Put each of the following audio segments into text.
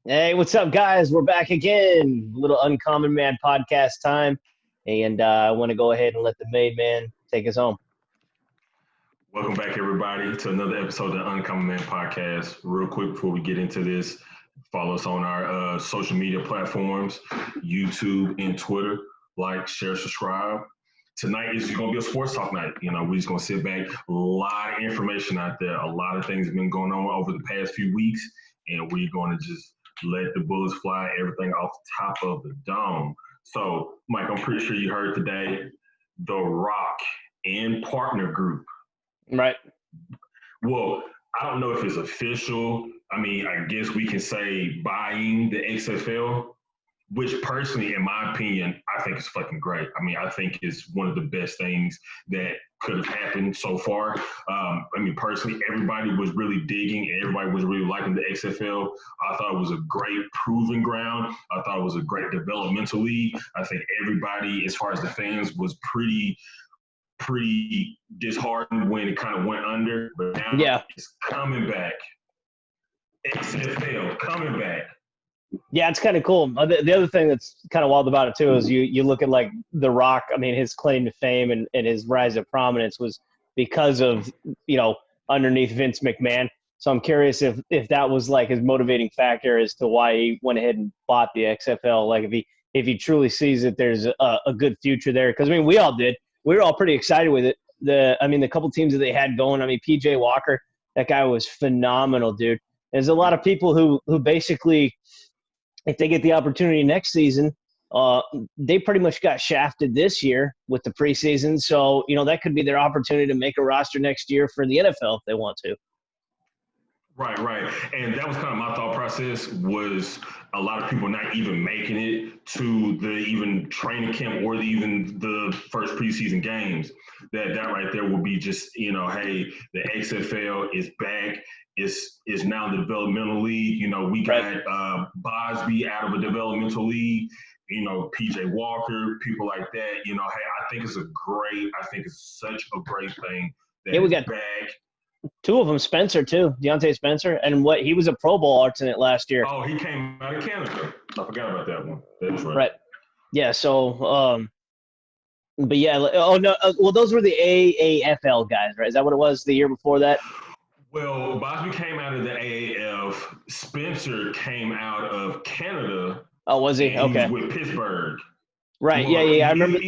Hey, what's up, guys? We're back again. A little Uncommon Man podcast time. And I want to go ahead and let the main man take us home. Welcome back, everybody, to another episode of the Uncommon Man podcast. Real quick before we get into this, follow us on our social media platforms, YouTube and Twitter. Like, share, subscribe. Tonight is going to be a sports talk night. We're just going to sit back. A lot of information out there. A lot of things have been going on over the past few weeks, and we're going to just let the bullets fly, everything off the top of the dome. So, Mike, I'm pretty sure you heard today, The Rock and Partner Group. Right. Well, I don't know if it's official. I guess we can say buying the XFL, which personally, in my opinion, I think is fucking great. I think it's one of the best things that could have happened so far. Personally, everybody was really digging and everybody was really liking the XFL. I thought it was a great proving ground. I thought it was a great developmental league. I think everybody, as far as the fans, was pretty disheartened when it kind of went under, but now it's coming back. XFL coming back. Yeah, it's kind of cool. The other thing that's kind of wild about it, too, is you look at, like, The Rock. His claim to fame and his rise to prominence was because of, underneath Vince McMahon. So I'm curious if that was, like, his motivating factor as to why he went ahead and bought the XFL. Like, if he truly sees that there's a good future there. Because, we all did. We were all pretty excited with it. The couple teams that they had going. PJ Walker, that guy was phenomenal, dude. There's a lot of people who basically, if they get the opportunity next season, they pretty much got shafted this year with the preseason. So, that could be their opportunity to make a roster next year for the NFL if they want to. Right. And that was kind of my thought process, was a lot of people not even making it to the even training camp or even the first preseason games. That right there will be just, hey, the XFL is back. Is now the developmental league. We got Bosby out of a developmental league. PJ Walker, people like that. Hey, I think it's such a great thing that we got back. Two of them, Spencer too, Deontay Spencer, and he was a Pro Bowl alternate last year. Oh, he came out of Canada. I forgot about that one. That's right. Right. Yeah. So, but yeah. Oh no. Well, those were the AAFL guys, right? Is that what it was the year before that? Well, Bosby came out of the AAF. Spencer came out of Canada. Oh, was he? Okay. He was with Pittsburgh. Right. Well, yeah. I remember.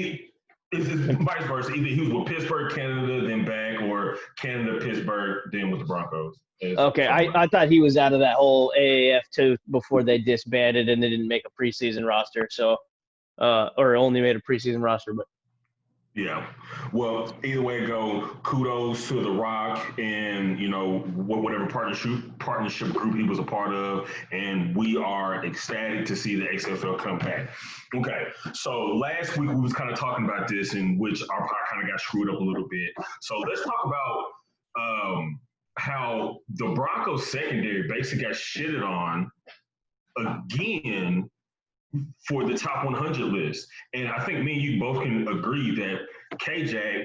It's vice versa. Either he was with Pittsburgh, Canada, then back, or Canada, Pittsburgh, then with the Broncos. Okay, I thought he was out of that whole AAF too before they disbanded and they didn't make a preseason roster. So, or only made a preseason roster, but. Yeah. Well, either way it go, kudos to The Rock and, whatever partnership group he was a part of. And we are ecstatic to see the XFL come back. Okay. So last week we was kind of talking about this, in which our pod kind of got screwed up a little bit. So let's talk about how the Broncos secondary basically got shitted on again for the top 100 list. And I think me and you both can agree that KJ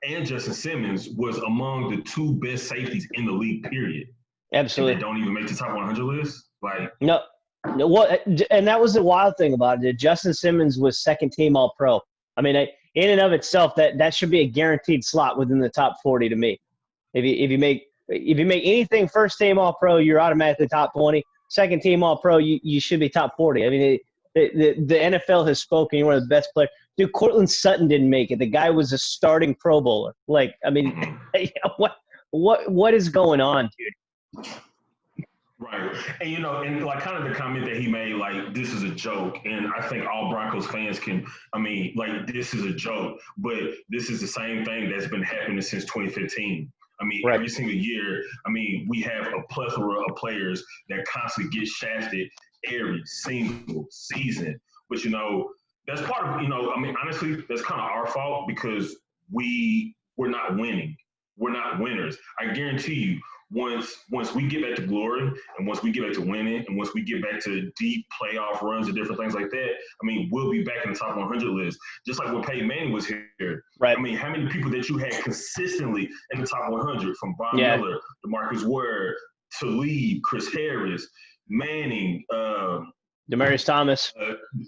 and Justin Simmons was among the two best safeties in the league, period. Absolutely. And they don't even make the top 100 list? No. What? And that was the wild thing about it. Justin Simmons was second team All-Pro. In and of itself, that should be a guaranteed slot within the top 40 to me. If you make anything first team All-Pro, you're automatically top 20. Second team All-Pro, you should be top 40. The NFL has spoken. You're one of the best players. Dude, Cortland Sutton didn't make it. The guy was a starting Pro Bowler. What is going on, dude? Right. And, and kind of the comment that he made, this is a joke. And I think all Broncos fans can, this is a joke. But this is the same thing that's been happening since 2015. Right. Every single year, we have a plethora of players that constantly get shafted every single season. But, that's part of, honestly, that's kind of our fault because we're not winning. We're not winners. I guarantee you, once we get back to glory and once we get back to winning and once we get back to deep playoff runs and different things like that, we'll be back in the top 100 list. Just like when Peyton Manning was here. Right. How many people that you had consistently in the top 100, from Von Miller, DeMarcus Ware, Talib, Chris Harris, Manning, Demaryius Thomas.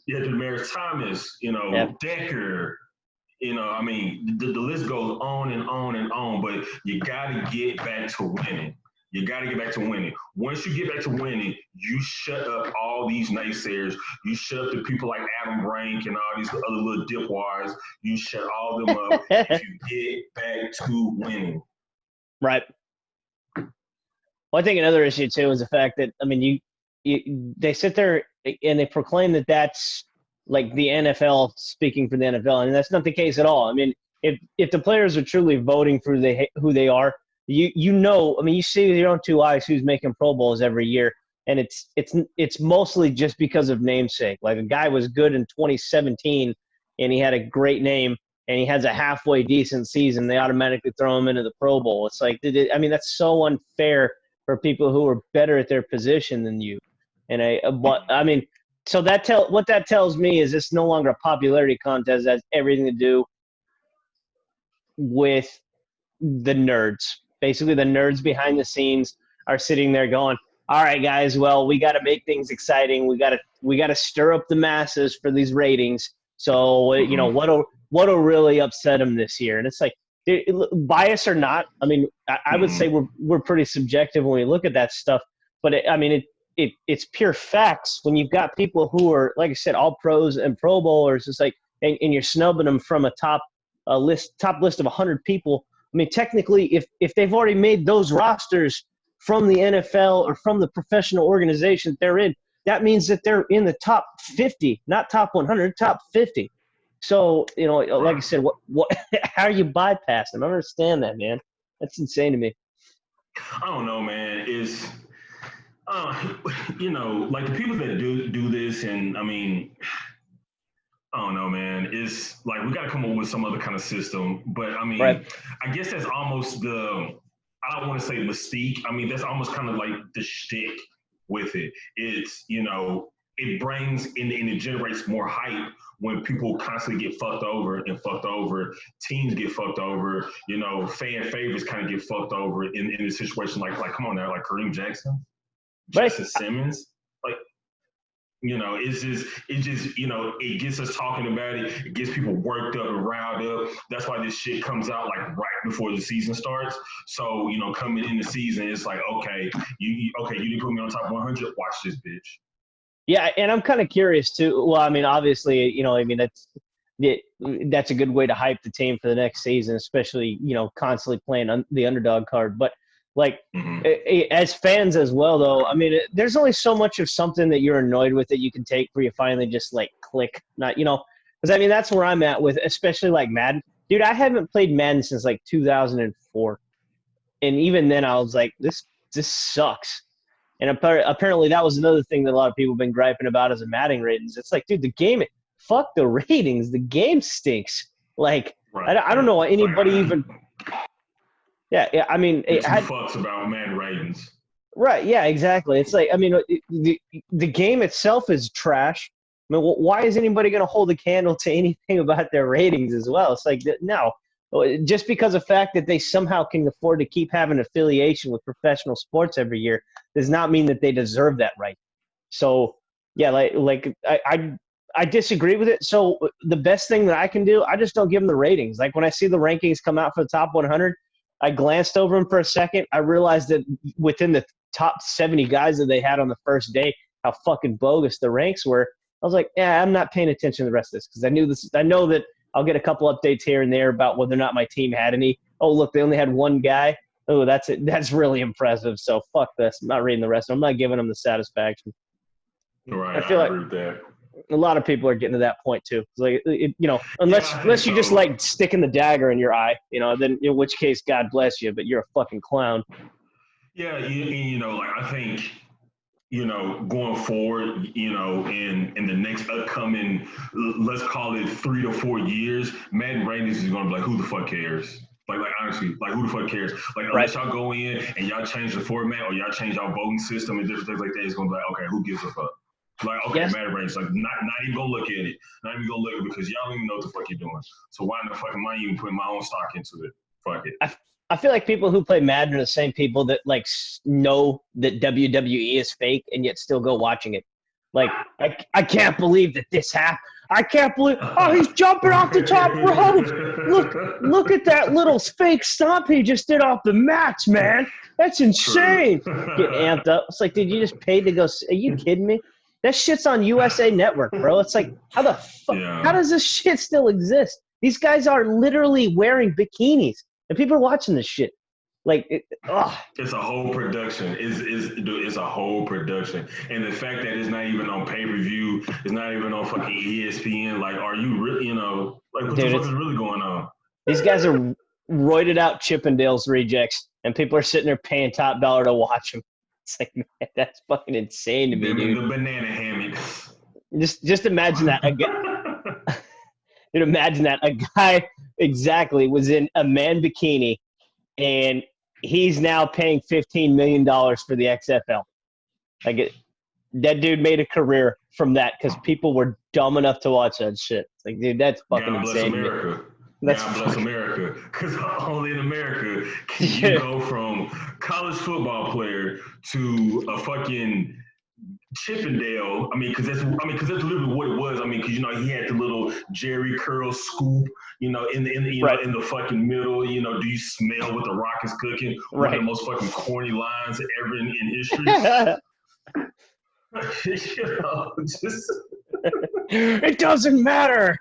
Demaryius Thomas, Yeah. Decker. I mean, the list goes on and on and on, but you got to get back to winning. You got to get back to winning. Once you get back to winning, you shut up all these naysayers. You shut up the people like Adam Rank and all these other little dipwads. You shut all them up if you get back to winning. Right. Well, I think another issue too is the fact that they sit there and they proclaim that that's like the NFL speaking for the NFL, and that's not the case at all. I mean, if the players are truly voting for who they are, you see with your own two eyes who's making Pro Bowls every year, and it's mostly just because of namesake. Like a guy was good in 2017, and he had a great name, and he has a halfway decent season. They automatically throw him into the Pro Bowl. It's like, that's so unfair for people who are better at their position than you. And so what that tells me is it's no longer a popularity contest. That's everything to do with the nerds. Basically, the nerds behind the scenes are sitting there going, all right, guys, well, we got to make things exciting. We got to stir up the masses for these ratings. So, what'll really upset them this year? And it's like, bias or not, I mean, I would say we're pretty subjective when we look at that stuff. But it's pure facts when you've got people who are, like I said, all pros and Pro Bowlers. It's like, and you're snubbing them from a top list of 100 people. I mean, technically, if they've already made those rosters from the NFL or from the professional organization they're in, that means that they're in the top 50, not top 100, top 50. So, like I said, what? How are you bypassing them? I don't understand that, man. That's insane to me. I don't know, man. It's, like the people that do this, and I mean, I don't know, man. It's like we got to come up with some other kind of system. But I mean, right. I guess that's almost I don't want to say mystique. I mean, that's almost kind of like the shtick with it. It's, it brings and it generates more hype when people constantly get fucked over, teams get fucked over, fan favorites kind of get fucked over in a situation like come on now, like Kareem Jackson, Justin Simmons, like, it gets us talking about it. It gets people worked up and riled up. That's why this shit comes out like right before the season starts. So, coming in the season, it's like, okay, you didn't put me on top 100. Watch this bitch. Yeah, and I'm kind of curious too. Well, I mean, obviously, that's a good way to hype the team for the next season, especially constantly playing the underdog card. But like as fans as well, though, I mean, there's only so much of something that you're annoyed with that you can take where you finally just like click. Not because I mean that's where I'm at with, especially like Madden. Dude, I haven't played Madden since like 2004, and even then I was like, this sucks. And apparently that was another thing that a lot of people have been griping about as a Madden ratings. It's like, dude, the game, fuck the ratings. The game stinks. Like, right. I don't know why anybody even. Yeah. I mean, it fucks about Madden ratings. Right. Yeah. Exactly. It's like, I mean, the game itself is trash. I mean, why is anybody going to hold a candle to anything about their ratings as well? It's like, no. Just because of the fact that they somehow can afford to keep having affiliation with professional sports every year does not mean that they deserve that right. So, yeah, I disagree with it. So the best thing that I can do, I just don't give them the ratings. Like when I see the rankings come out for the top 100, I glanced over them for a second. I realized that within the top 70 guys that they had on the first day, how fucking bogus the ranks were. I was like, yeah, I'm not paying attention to the rest of this because I know that I'll get a couple updates here and there about whether or not my team had any. Oh, look, they only had one guy. Oh, that's it. That's really impressive. So fuck this. I'm not reading the rest. I'm not giving them the satisfaction. Right. I feel like with that. A lot of people are getting to that point too. It's like, unless you just like sticking the dagger in your eye, then in which case, God bless you, but you're a fucking clown. Yeah. Like I think, going forward, in the next upcoming, let's call it 3 to 4 years, Madden ratings is going to be like, who the fuck cares? Like honestly, like who the fuck cares? Like unless y'all go in and y'all change the format or y'all change our voting system and different things like that, it's going to be like, okay, who gives a fuck? Like, okay, yes. Madden ratings, like not even going to look at it. Not even going to look at it because y'all don't even know what the fuck you're doing. So why in the fuck am I even putting my own stock into it? Fuck it. I feel like people who play Madden are the same people that like know that WWE is fake and yet still go watching it. Like, I can't believe that this happened. I can't believe. Oh, he's jumping off the top rope. Look at that little fake stomp he just did off the mats, man. That's insane. Get amped up. It's like, dude, you just paid to go. Are you kidding me? That shit's on USA Network, bro. It's like, how the fuck? Yeah. How does this shit still exist? These guys are literally wearing bikinis, and people are watching this shit. Like, it's a whole production. It's a whole production, and the fact that it's not even on pay-per-view, it's not even on fucking ESPN. Like, are you really, like, what the fuck is really going on? These guys are roided out Chippendales rejects, and people are sitting there paying top dollar to watch them. It's like, man, that's fucking insane to me, dude. The banana hammocks. Just imagine that again. Dude, imagine that a guy exactly was in a man bikini, and he's now paying $15 million for the XFL. Like, that dude made a career from that because people were dumb enough to watch that shit. It's like, dude, that's fucking insane. God bless America. God bless America. Because only in America can you go from college football player to a fucking Chippendale. I mean, because that's literally what it was. I mean, because he had the little Jerry curl scoop, in the fucking middle. Do you smell what the Rock is cooking? One of the most fucking corny lines ever in history. It doesn't matter.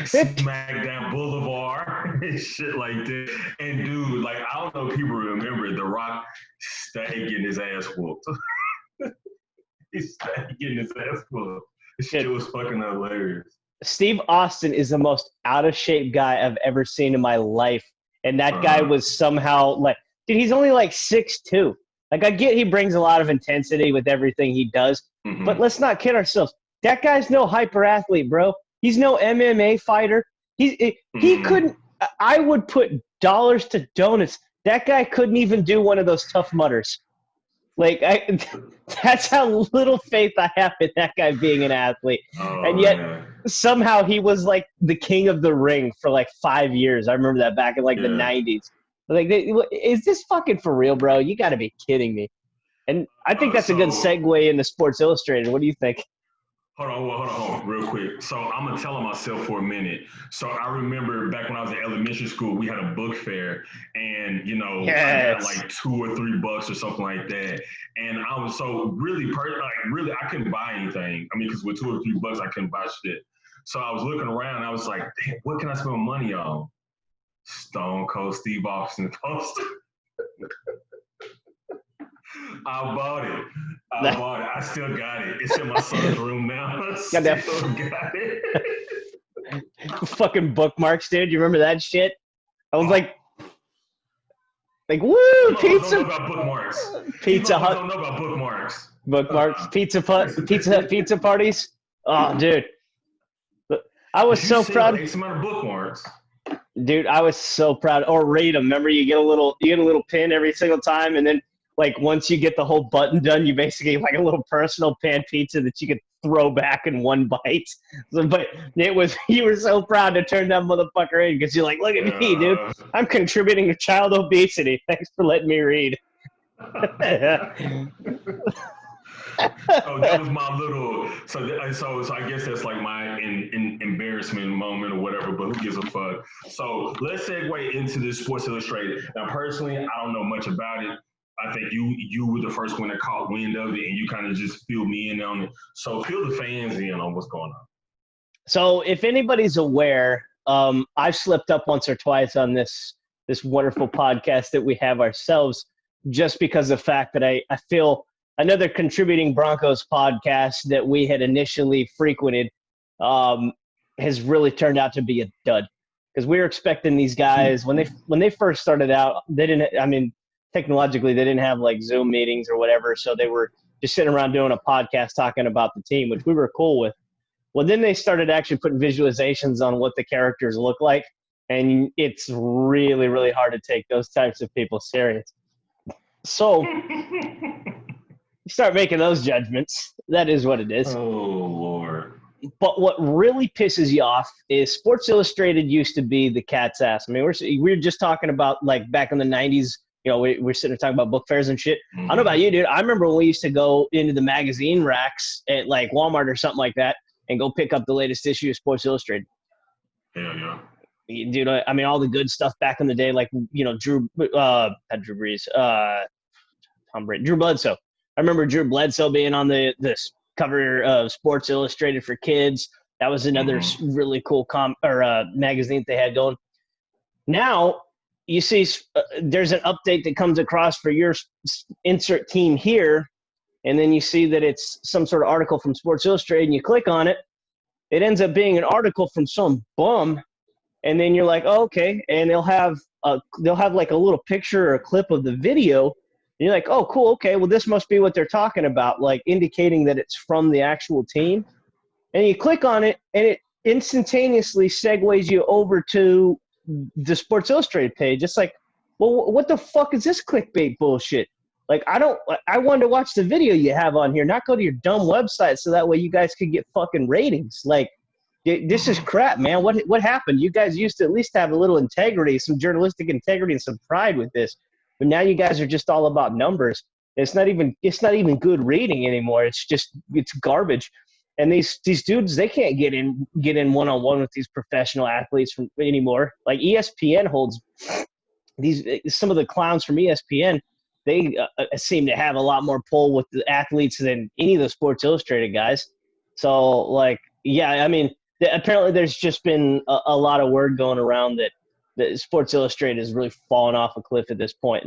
SmackDown Boulevard and shit like that. And dude, like, I don't know if people remember The Rock getting his ass whooped. He's getting his ass whooped. This shit was fucking hilarious. Steve Austin is the most out of shape guy I've ever seen in my life. And that guy was somehow like, dude, he's only like 6'2". Like, I get he brings a lot of intensity with everything he does, but let's not kid ourselves. That guy's no hyper athlete, bro. He's no MMA fighter. He couldn't. I would put dollars to donuts. That guy couldn't even do one of those Tough Mudders. Like, that's how little faith I have in that guy being an athlete. And yet somehow he was like the king of the ring for like 5 years. I remember that back in like the 90s. Like, is this fucking for real, bro? You got to be kidding me. And I think that's a good segue into Sports Illustrated. What do you think? Hold on, real quick. So I'm going to tell myself for a minute. So I remember back when I was in elementary school, we had a book fair, and, I got like $2 or $3 or something like that. And I was so really, I couldn't buy anything. I mean, because with $2 or $3, I couldn't buy shit. So I was looking around, and I was like, damn, what can I spend money on? Stone Cold Steve Austin poster. I bought it. I still got it. It's in my son's room now. I still got it. Fucking bookmarks, dude. You remember that shit? I was like, woo, pizza. I don't know about bookmarks. Pizza Hut. I don't know about bookmarks. Bookmarks. Pizza parties. Oh, dude. I was so proud. X amount of bookmarks. Dude, I was so proud. Or read them. Remember, you get a little pin every single time, and then like once you get the whole button done, you basically like a little personal pan pizza that you could throw back in one bite. So, but you were so proud to turn that motherfucker in because you're like, look at me, dude. I'm contributing to child obesity. Thanks for letting me read. So that was my little. So I guess that's like my embarrassment moment or whatever. But who gives a fuck? So let's segue into this Sports Illustrated. Now, personally, I don't know much about it. I think you were the first one that caught wind of it, and you kind of just filled me in on it. So fill the fans in on what's going on. So if anybody's aware, I've slipped up once or twice on this wonderful podcast that we have ourselves, just because of the fact that I feel another contributing Broncos podcast that we had initially frequented has really turned out to be a dud. Because we were expecting these guys when they first started out, technologically they didn't have like Zoom meetings or whatever, so they were just sitting around doing a podcast talking about the team, which we were cool with. Well, then they started actually putting visualizations on what the characters look like, and it's really, really hard to take those types of people serious. So you start making those judgments. That is what it is. Oh, Lord. But what really pisses you off is Sports Illustrated used to be the cat's ass. I mean, we're just talking about like back in the 90s, we're sitting there talking about book fairs and shit. I don't know about you, dude. I remember when we used to go into the magazine racks at like Walmart or something like that and go pick up the latest issue of Sports Illustrated. Yeah. Dude, I mean, all the good stuff back in the day, like, Drew Brees, Tom Brady, Drew Bledsoe. I remember Drew Bledsoe being on this cover of Sports Illustrated for kids. That was another really cool magazine they had going. Now you see there's an update that comes across for your insert team here, and then you see that it's some sort of article from Sports Illustrated, and you click on it. It ends up being an article from some bum, and then you're like, oh, okay, and they'll have like a little picture or a clip of the video. And you're like, oh, cool, okay, well, this must be what they're talking about, like indicating that it's from the actual team. And you click on it, and it instantaneously segues you over to the Sports Illustrated page. It's like, well, what the fuck is this clickbait bullshit? Like, I wanted to watch the video you have on here, not go to your dumb website so that way you guys could get fucking ratings. Like, this is crap, man. What happened? You guys used to at least have a little integrity, some journalistic integrity and some pride with this. But now you guys are just all about numbers. It's not even good reading anymore. It's garbage. And these dudes, they can't get in one-on-one with these professional athletes anymore. Like ESPN holds some of the clowns from ESPN. They seem to have a lot more pull with the athletes than any of the Sports Illustrated guys. So, like, yeah, I mean, apparently there's just been a lot of word going around that Sports Illustrated has really fallen off a cliff at this point,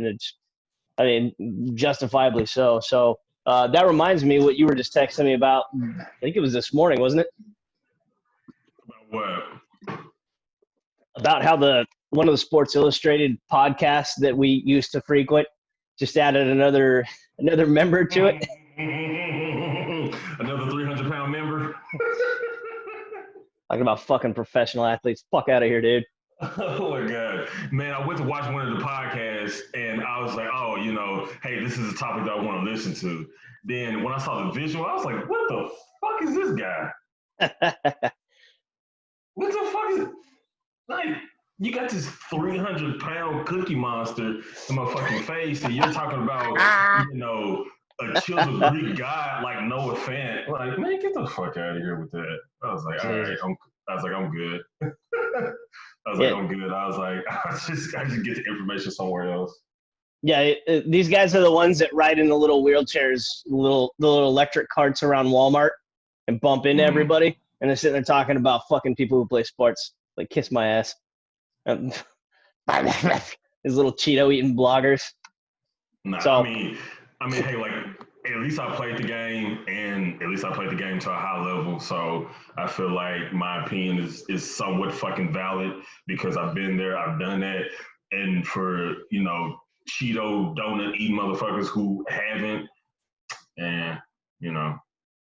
and justifiably so. So that reminds me what you were just texting me about. I think it was this morning, wasn't it? About what? About how one of the Sports Illustrated podcasts that we used to frequent just added another member to it. Another 300-pound member. Talking about fucking professional athletes. Fuck out of here, dude. Oh my God, man! I went to watch one of the podcasts, and I was like, "Oh, hey, this is a topic that I want to listen to." Then when I saw the visual, I was like, "What the fuck is this guy? What the fuck is like?" You got this 300-pound cookie monster in my fucking face, and you're talking about, a chiseled Greek god like Noah Fant. Like, man, get the fuck out of here with that. I was like, all right, I'm good. I was like, I'm good. I was like, I just get the information somewhere else. Yeah, these guys are the ones that ride in the little wheelchairs, the little electric carts around Walmart and bump into everybody, and they're sitting there talking about fucking people who play sports. Like, kiss my ass. These little Cheeto eating bloggers. Nah, so, I mean, hey, like, at least I played the game, and at least I played the game to a high level. So I feel like my opinion is somewhat fucking valid because I've been there, I've done that. And for, Cheeto donut eating motherfuckers who haven't, and,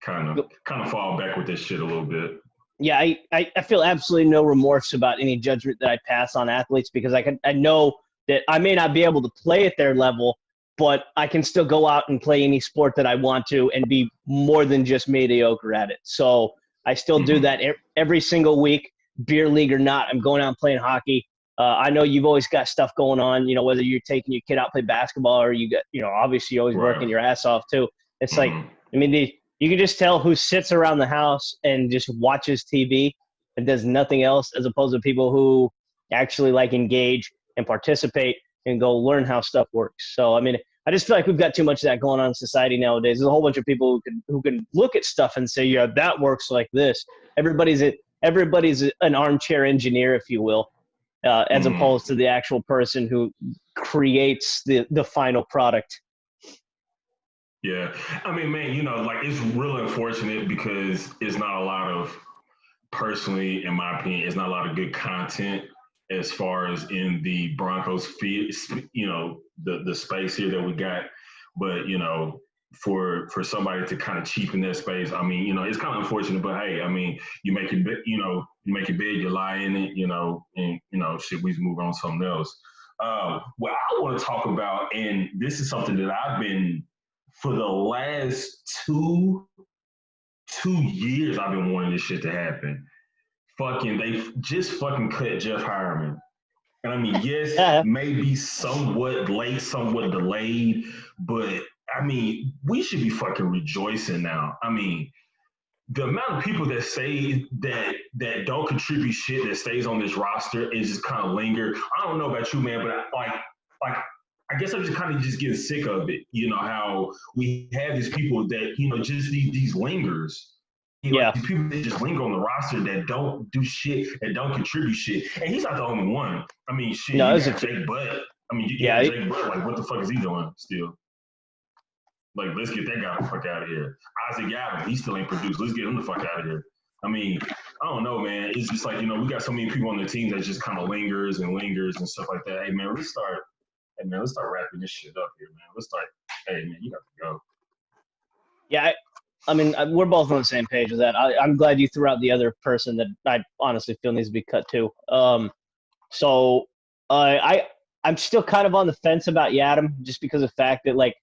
kind of fall back with this shit a little bit. Yeah, I feel absolutely no remorse about any judgment that I pass on athletes because I know that I may not be able to play at their level, but I can still go out and play any sport that I want to and be more than just mediocre at it. So I still do that every single week, beer league or not. I'm going out and playing hockey. I know you've always got stuff going on, whether you're taking your kid out to play basketball or you got, obviously you're always working your ass off too. It's like, you can just tell who sits around the house and just watches TV and does nothing else as opposed to people who actually like engage and participate and go learn how stuff works. So, I just feel like we've got too much of that going on in society nowadays. There's a whole bunch of people who can look at stuff and say, yeah, that works like this. Everybody's an armchair engineer, if you will, as opposed to the actual person who creates the final product. Yeah. Man, like it's real unfortunate because it's not a lot of, personally, in my opinion, it's not a lot of good content as far as in the Broncos feed, the space here that we got. But, for somebody to kind of cheapen that space, it's kind of unfortunate, but hey, you make it, you make it big, you lie in it, and, shit, we move on to something else. What I want to talk about, and this is something that I've been, for the last two 2 years I've been wanting this shit to happen. They just fucking cut Jeff Hireman. And I mean, yes, Yeah. maybe somewhat late, somewhat delayed, but I mean, we should be fucking rejoicing now. I mean, the amount of people that say that don't contribute shit that stays on this roster is just kind of linger. I don't know about you, man, but like I guess I'm just kind of just getting sick of it. You know how we have these people that just these lingers. Yeah. These people that just linger on the roster that don't do shit, that don't contribute shit, and he's not the only one. I mean, shit, No, you it's got Jake Butt. I mean, you yeah. got Jake Butt. Like, what the fuck is he doing still? Like, let's get that guy the fuck out of here. Isaac Adams, he still ain't produced. Let's get him the fuck out of here. I mean, I don't know, man. It's just like, we got so many people on the team that just kind of lingers and stuff like that. Hey, man, let's start wrapping this shit up here, man. Hey, man, you got to go. Yeah, I mean, we're both on the same page with that. I'm glad you threw out the other person that I honestly feel needs to be cut too. So I'm still kind of on the fence about Yadam just because of the fact that, like,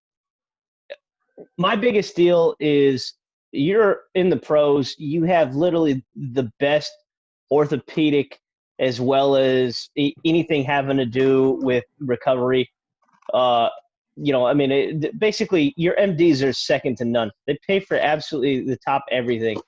my biggest deal is you're in the pros. You have literally the best orthopedic as well as anything having to do with recovery. I mean, basically, your MDs are second to none. They pay for absolutely the top everything.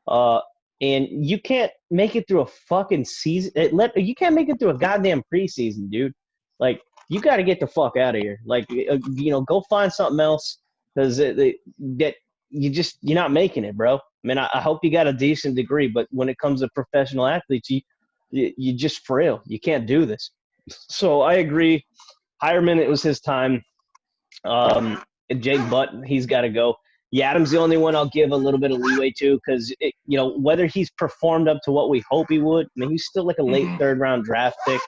And you can't make it through a fucking season. You can't make it through a goddamn preseason, dude. Like, you got to get the fuck out of here. Like, go find something else because you're not making it, bro. I mean, I hope you got a decent degree, but when it comes to professional athletes, you just frail. You can't do this. So I agree. Hireman, it was his time. Jake Butt, he's got to go. Adam's the only one I'll give a little bit of leeway to because, whether he's performed up to what we hope he would, I mean, he's still like a late third-round draft pick.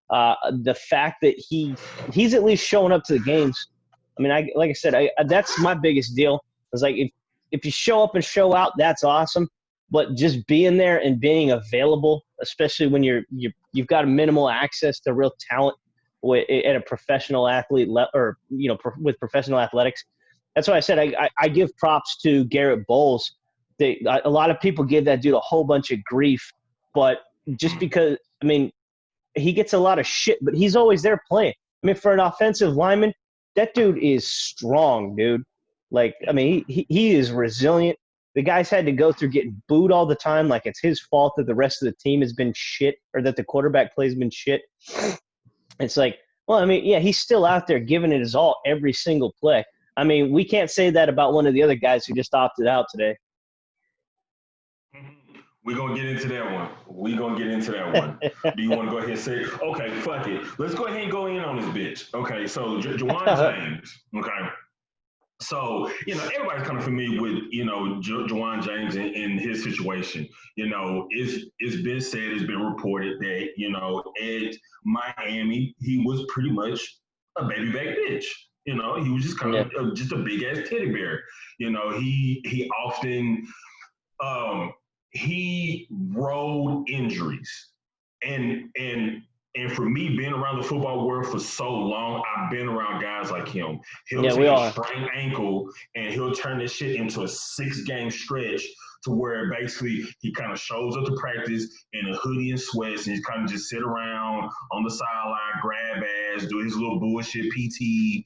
The fact that he's at least showing up to the games. I mean, like I said, that's my biggest deal. It's like if you show up and show out, that's awesome. But just being there and being available, especially when you've got minimal access to real talent at a professional athlete with professional athletics. That's why I said I give props to Garrett Bowles. A lot of people give that dude a whole bunch of grief, but just because, I mean, he gets a lot of shit, but he's always there playing. I mean, for an offensive lineman, that dude is strong, dude. Like, I mean, he is resilient. The guy's had to go through getting booed all the time, like it's his fault that the rest of the team has been shit or that the quarterback play has been shit. It's like, well, I mean, yeah, he's still out there giving it his all every single play. I mean, we can't say that about one of the other guys who just opted out today. We're going to get into that one. Do you want to go ahead and say, okay, fuck it. Let's go ahead and go in on this bitch. Okay, so Juwan James, okay. So, everybody's kind of familiar with, Juwan James and his situation. It's been said, it's been reported that, at Miami, he was pretty much a baby back bitch. He was just kind of just a big ass teddy bear. He often he rode injuries. And for me, being around the football world for so long, I've been around guys like him. He'll take a sprained ankle and he'll turn this shit into a 6-game stretch to where basically he kind of shows up to practice in a hoodie and sweats and he's kind of just sit around on the sideline, grab ass, do his little bullshit PT. He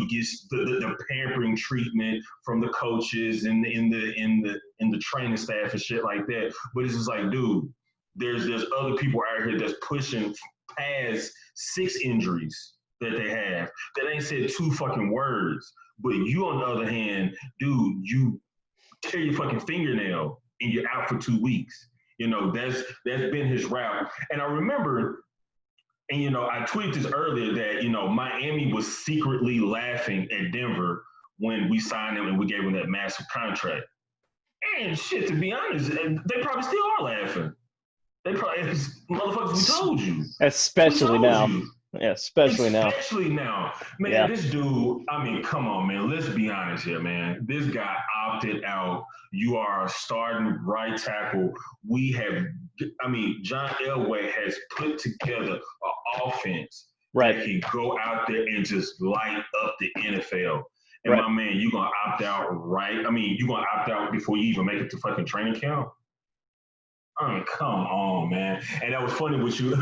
gets the pampering treatment from the coaches and in the training staff and shit like that. But it's just like, dude, there's other people out here that's pushing past 6 injuries that they have that ain't said 2 fucking words. But you, on the other hand, dude, you tear your fucking fingernail and you're out for 2 weeks. That's been his route. And I remember, and I tweeted this earlier that Miami was secretly laughing at Denver when we signed him and we gave him that massive contract. And shit, to be honest, they probably still are laughing. They probably, motherfuckers, we told you. Especially now. Yeah, especially now. Man, This dude, I mean, come on, man. Let's be honest here, man. This guy opted out. You are a starting right tackle. John Elway has put together an offense that can go out there and just light up the NFL. And my man, you gonna opt out, right? I mean, you gonna opt out before you even make it to fucking training camp? I mean, come on, man. And that was funny what you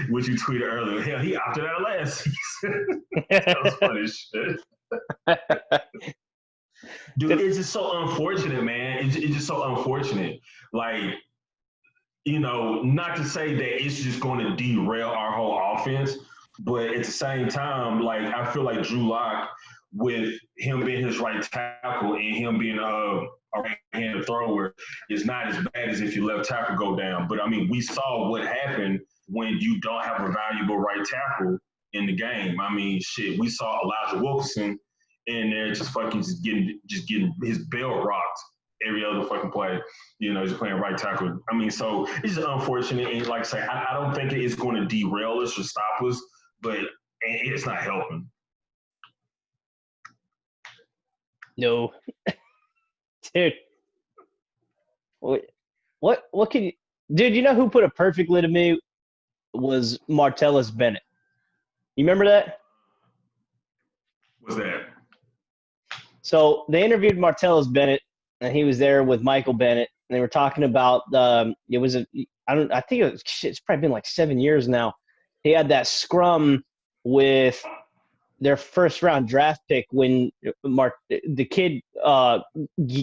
what you tweeted earlier. Hell, he opted out last season. That was funny as shit. Dude, it's just so unfortunate, man. It's just so unfortunate. Like, you know, not to say that it's just going to derail our whole offense, but at the same time, like, I feel like Drew Lock, with him being his right tackle and him being a right-handed thrower, is not as bad as if you left tackle go down. But I mean, we saw what happened when you don't have a valuable right tackle in the game. I mean, shit, we saw Elijah Wilkinson in there just getting his bell rocked every other fucking play. You know, he's playing right tackle. I mean, so it's just unfortunate. And like I say, I don't think it's going to derail us or stop us, but it's not helping. No. Dude. What can you – dude, you know who put it perfectly to me was Martellus Bennett. You remember that? What's that? So they interviewed Martellus Bennett, and he was there with Michael Bennett, and they were talking about it was I think it's probably been like 7 years now. He had that scrum with their first round draft pick when the kid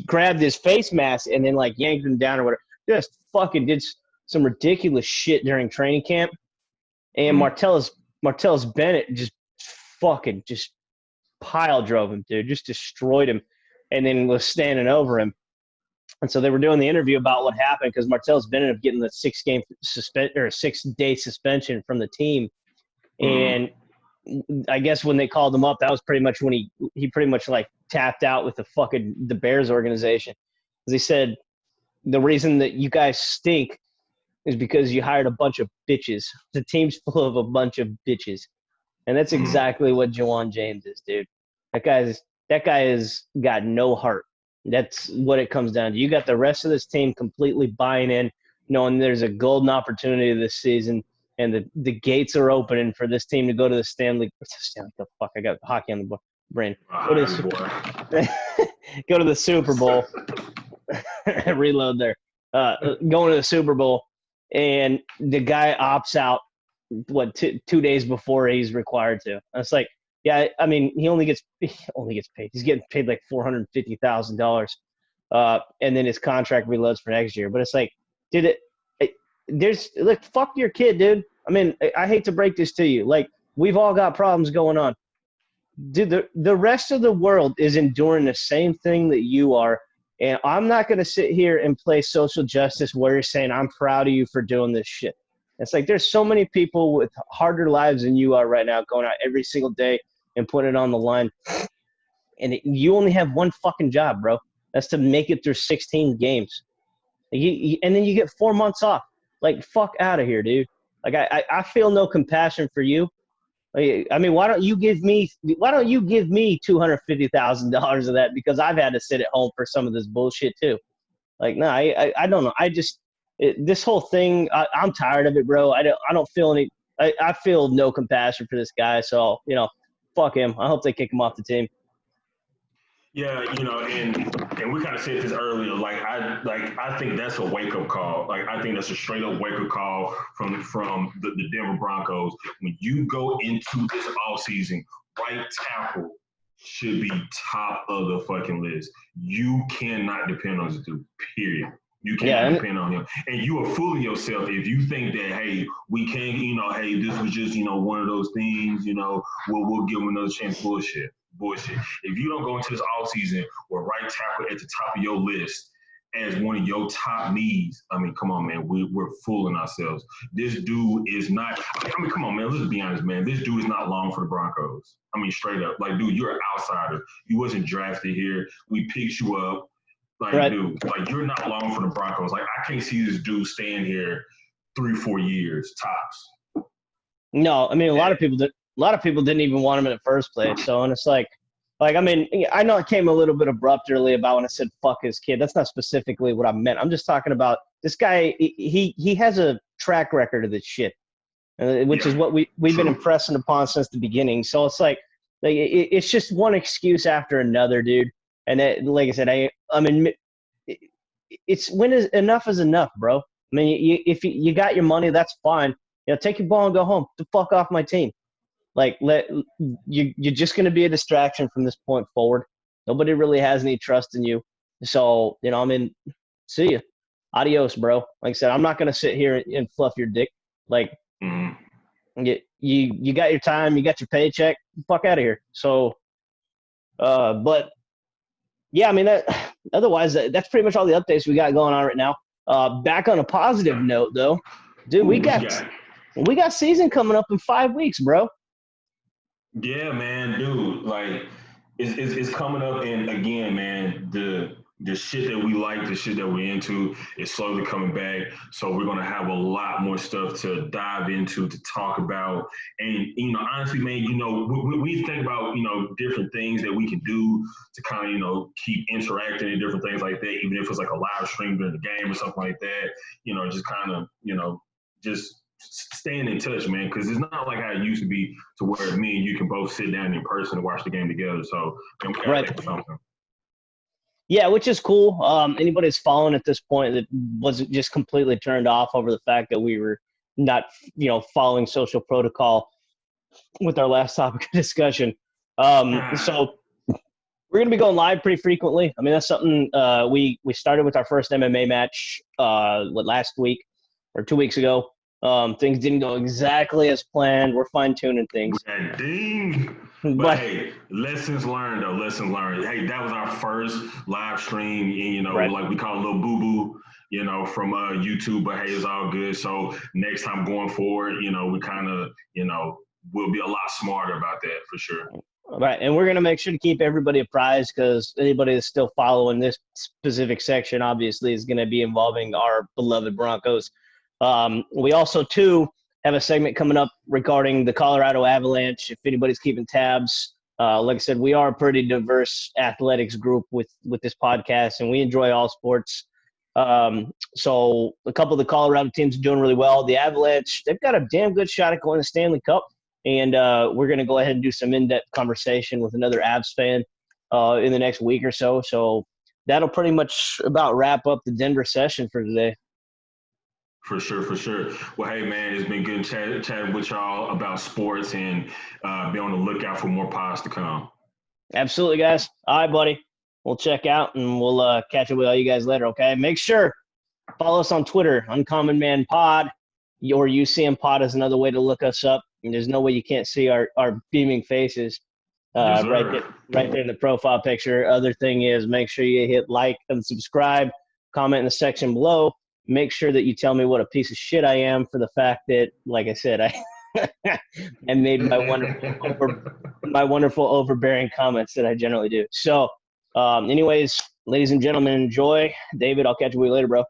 grabbed his face mask and then like yanked him down or whatever. Just fucking did some ridiculous shit during training camp, and Martellus Bennett just pile drove him, dude, just destroyed him, and then was standing over him. And so they were doing the interview about what happened because Martellus Bennett ended up getting the 6-day suspension from the team. And I guess when they called him up, that was pretty much when he pretty much like tapped out with the Bears organization. Because he said the reason that you guys stink is because you hired a bunch of bitches. The team's full of a bunch of bitches. And that's exactly what Juwan James is, dude. That guy has got no heart. That's what it comes down to. You got the rest of this team completely buying in, knowing there's a golden opportunity this season, and the gates are opening for this team to go to the Stanley. The fuck, I got hockey on the brain. Go to the Super Bowl. Reload there. Going to the Super Bowl, and the guy opts out. 2 days before he's required to. And it's like, yeah, I mean, he only gets paid. He's getting paid like $450,000, and then his contract reloads for next year. But it's like, fuck your kid, dude. I mean, I hate to break this to you. Like, we've all got problems going on. Dude, the rest of the world is enduring the same thing that you are, and I'm not going to sit here and play social justice warrior saying I'm proud of you for doing this shit. It's like there's so many people with harder lives than you are right now going out every single day and putting it on the line. And you only have one fucking job, bro. That's to make it through 16 games. And then you get 4 months off. Like, fuck out of here, dude. Like, I feel no compassion for you. I mean, why don't you give me $250,000 of that, because I've had to sit at home for some of this bullshit too. Like, no, I don't know. This whole thing, I'm tired of it, bro. I don't feel any. I feel no compassion for this guy. So, you know, fuck him. I hope they kick him off the team. Yeah, you know, and we kind of said this earlier. I think that's a wake up call. Like, I think that's a straight up wake up call from the Denver Broncos. When you go into this offseason, right tackle should be top of the fucking list. You cannot depend on this dude. Period. You can't depend on him. And you are fooling yourself if you think that, hey, we can't, you know, hey, this was just, you know, one of those things, you know, we'll give him another chance. Bullshit. If you don't go into this offseason with right tackle at the top of your list as one of your top needs, I mean, come on, man, we're fooling ourselves. This dude is not, I mean, come on, man, let's be honest, man. This dude is not long for the Broncos. I mean, straight up. Like, dude, you're an outsider. You wasn't drafted here. We picked you up. Like, right. Dude, like, you're not long for the Broncos. Like, I can't see this dude staying here 3-4 years tops. No, I mean, a lot of people didn't even want him in the first place. So, and it's like, I mean, I know it came a little bit abrupt early about when I said fuck his kid. That's not specifically what I meant. I'm just talking about this guy. He has a track record of this shit, which is what we've been impressing upon since the beginning. So it's like, Like it's just one excuse after another, dude. And that, like I said, I mean, it's when enough is enough, bro. I mean, if you got your money, that's fine. You know, take your ball and go home. The fuck off my team. Like you're just gonna be a distraction from this point forward. Nobody really has any trust in you. So, you know, I mean, see ya. Adios, bro. Like I said, I'm not gonna sit here and fluff your dick. Like you got your time, you got your paycheck, fuck out of here. So but yeah, I mean otherwise that's pretty much all the updates we got going on right now. Back on a positive note though, dude, we got season coming up in 5 weeks, bro. Yeah, man, dude. Like, it's coming up, and again, man, the shit that we like, the shit that we're into, is slowly coming back. So we're gonna have a lot more stuff to dive into, to talk about, and honestly, man, we think about different things that we can do to kind of keep interacting and different things like that, even if it's like a live stream during the game or something like that. Just kind of just staying in touch, man, because it's not like how it used to be, to where me and you can both sit down in person and watch the game together. So, man, we gotta think of something. Yeah, which is cool. Anybody that's following at this point that wasn't just completely turned off over the fact that we were not, following social protocol with our last topic of discussion. So we're going to be going live pretty frequently. I mean, that's something we started with our first MMA match last week or 2 weeks ago. Things didn't go exactly as planned. We're fine-tuning things. Ding. But hey, lessons learned, though. Lessons learned. Hey, that was our first live stream, and right. Like we call it a little boo-boo, from YouTube. But hey, it's all good. So next time going forward, we kind of, we'll be a lot smarter about that for sure. Right, and we're going to make sure to keep everybody apprised, because anybody that's still following this specific section obviously is going to be involving our beloved Broncos. We also, too, have a segment coming up regarding the Colorado Avalanche, if anybody's keeping tabs. Like I said, we are a pretty diverse athletics group with this podcast, and we enjoy all sports. So a couple of the Colorado teams are doing really well. The Avalanche, they've got a damn good shot at going to the Stanley Cup, and we're going to go ahead and do some in-depth conversation with another Avs fan in the next week or so. So that'll pretty much about wrap up the Denver session for today. For sure, for sure. Well, hey, man, it's been good chatting with y'all about sports, and be on the lookout for more pods to come. Absolutely, guys. All right, buddy. We'll check out, and we'll catch up with all you guys later, okay? Make sure, follow us on Twitter, Uncommon Man Pod, or UCM Pod is another way to look us up. And there's no way you can't see our beaming faces Yes, right there in the profile picture. Other thing is, make sure you hit like and subscribe, comment in the section below. Make sure that you tell me what a piece of shit I am for the fact that, like I said, I made my wonderful overbearing comments that I generally do. So, anyways, ladies and gentlemen, enjoy. David, I'll catch you later, bro.